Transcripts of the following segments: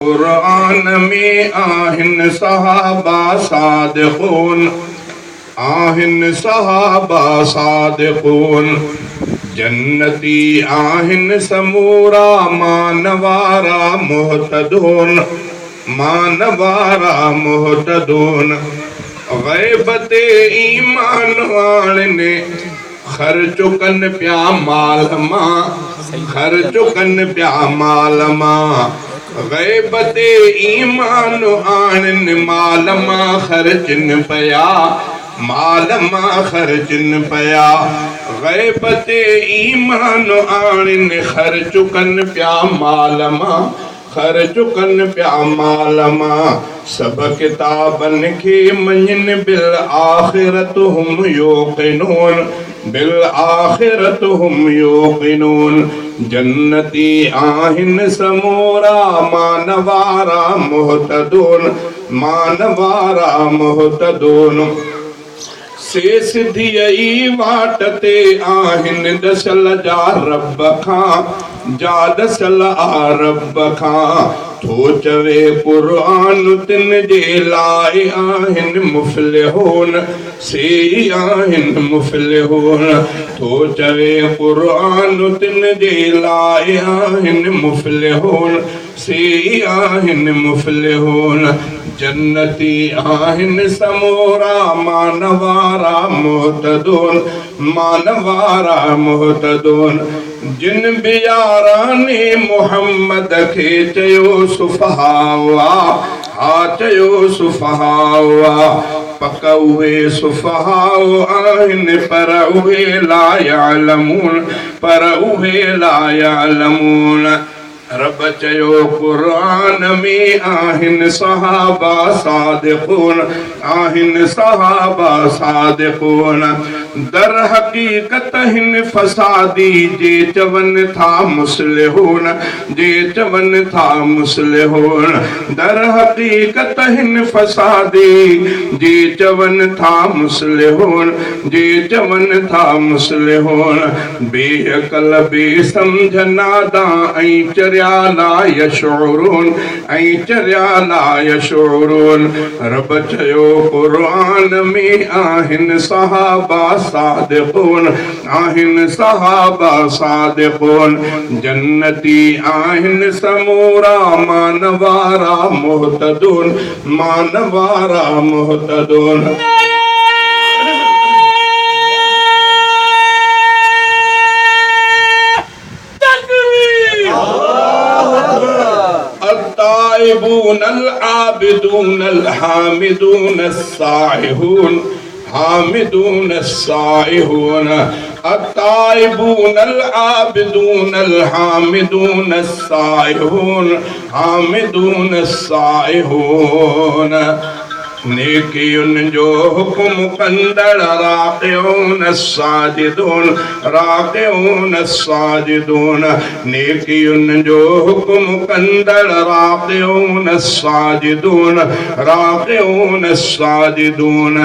कुरान में आहिन सहाबा सादिक़ून, आहिन सहाबा सादिक़ून, जन्नती आहिन समूरा मानवारा मुहतदून, मानवारा मुहतदून। गैबते ईमान वाले खर्च कन प्या माल मां, खर्च कन प्या माल मां। गैबते ईमान आनन माल मां खर्चन पया, माल मां खर्चन पया। गैबते ईमान आनन खर्च कन प्या माल मां, खर्च कन प्या माल मां। सब किताबन के मञन बिल आखिरत हम योकिनून, बिल आखिरत हम योकिनून। जन्नती आहिन समूरा मानवारा मुहतदून, मानवारा मुहतदून। से सिद्धि वाटते आहिन दसल जा रब खां, जा दसल आ रब खां। तो चवे कुरान तिन जे लाए आहिन मुफ़्लिहून, से आहिन मुफ़्लिहून। तो चवे कुरान तिन जे लाए आहिन मुफ़्लिहून, से आहिन मुफ़्लिहून। जन्नती आहिन समूरा मानवारा मुहतदून, मानवारा मुहतदून। जिन बियाराने मोहम्मद खे चयो सुफ़हावा, हा चयो सुफ़हावा। पक उहे सुफ़हाओ आहिन पर उहे ला यअलमून, पर उहे ला यअलमून। रब चयो कुरान में आहिन सहाबा सादिक़ून, आहिन सहाबा सादिक़ून। दर हकीकत हिन फसादी जे चवन था मुस्लिहून, जे चवन था मुस्लिहून। दर हकीकत हिन फसादी जे चवन था मुस्लिहून, जे चवन था मुस्लिहून। बेअक़ल बेसमझ नादा ऐं चरिया ला यशऊरून, ऐं चरिया ला यशऊरून। रब चयो कुरान में आहिन सहाबा सादिक़ून, आहिन सहाबा सादिक़ून। जन्नती आहिन समूरा मानवारा मुहतदून, मानवारा मुहतदून। التائبون العابدون الحامدون السائحون، حامدون السائحون। التائبون العابدون الحامدون السائحون، حامدون السائحون। नेकियुन जो हुक्म कंदड़ राक़िऊन साजिदून, राक़िऊन साजिदून। नेकियुन जो हुक्म कंदड़ राक़िऊन साजिदून, राक़िऊन साजिदून।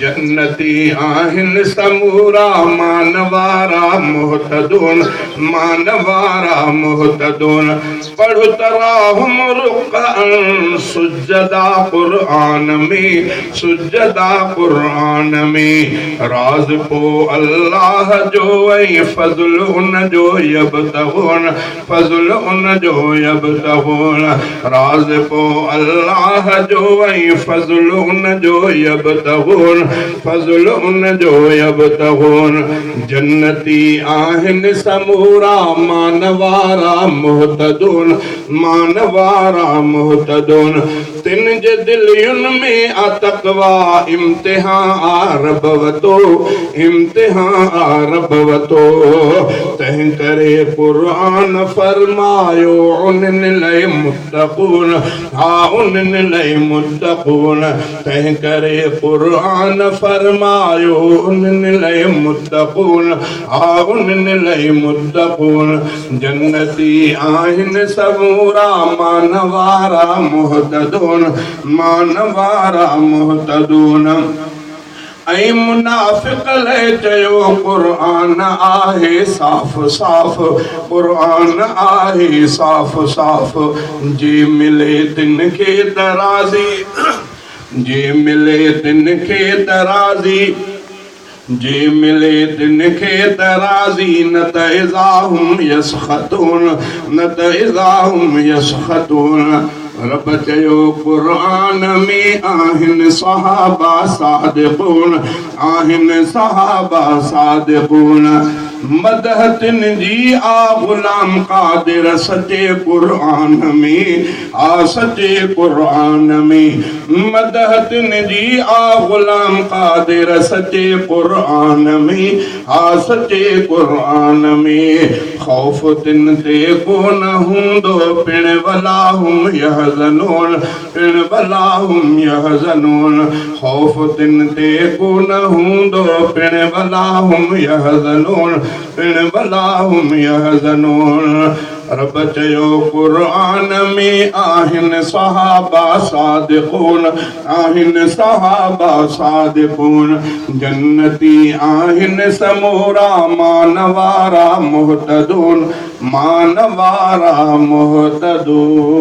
जन्नती आहिन समूरा मानवारा मुहतदून, मानवारा मुहतदून। पढ़ तराहुम रुकअन सुजदा कुरान में, सुजदा कुरान में। राज पो अल्लाह जो ऐं फज़ल उन जो यबतगून, फज़ल उन जो यबतगून। राज पो अल्लाह जो ऐं फज़ल उन जो यबतगून, फज़ल उन जो यबतगून। जन्नती आहिन समूरा मानवारा मुहतदून, मानवारा मुहतदून। तिन जे दिलियुन में अतक़वा इम्तिहान आरब वतो, इम्तिहान आरब वतो। तंहिं करे कुरान फरमायो उन्हनि लाइ मुत्तक़ून, हा उन्हनि लाइ मुत्तक़ून। तंहिं करे कुरान फरमायो उन्हनि लाइ मुत्तक़ून, हा उन्हनि लाइ मुत्तक़ून। जन्नती आहिन समूरा मानवारा मुहतदून, मानवारा मुहतदून। ऐं मुनाफ़िक़ लाइ चयो क़ुरान आहे साफ़ साफ़, क़ुरान आहे साफ़ साफ़। जे मिले तिन खे तराज़ी, जे मिले तिन खे तराज़ी, जे मिले तिन खे तराज़ी, न त इज़ा हुम यसख़तून, न त इज़ा हुम यसख़तून। रब चयो क़ुरान में आहिनि सहाबा सादिक़ून, आहिनि सहाबा सादिक़ून। मदह तिन जी आ ग़ुलाम क़ादिर सचे क़ुरान में, आ सचे क़ुरान में। मदह तिन जी आ ग़ुलाम क़ादिर सचे क़ुरान में, आ सचे क़ुरान में। ख़ौफ़ तिन ते कोन हूंदो पिण वला हुम यहज़नून, पिण वला हुम यहज़नून। ख़ौफ़ तिन ते कोन हूंदो पिण वला हुम यहज़नून, पिण वला हुम यहज़नून। रब चयो क़ुरान में आहिनि सहाबा सादिक़ून, आहिनि सहाबा सादिक़ून। जन्नती आहिनि समूरा मान वारा मुहतदून, मान वारा मुहतदून।